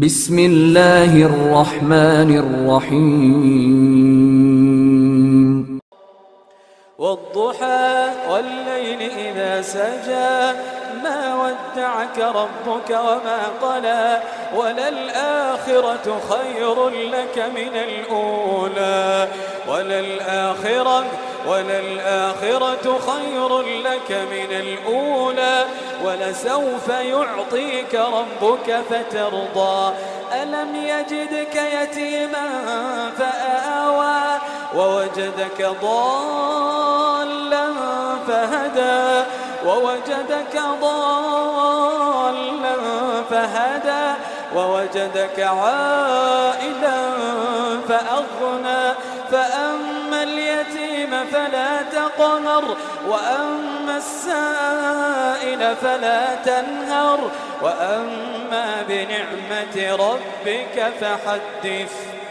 بسم الله الرحمن الرحيم والضحى والليل إذا سجى ما ودعك ربك وما قلى وللآخرة خير لك من الأولى وللآخرة خير لك من الأولى ولسوف يعطيك ربك فترضى ألم يجدك يتيما فآوى ووجدك ضالا فهدى ووجدك عائلا فأغنى فأما اليتيم فلا تقهر وأما السائل فلا تنهر وأما بنعمة ربك فحدث.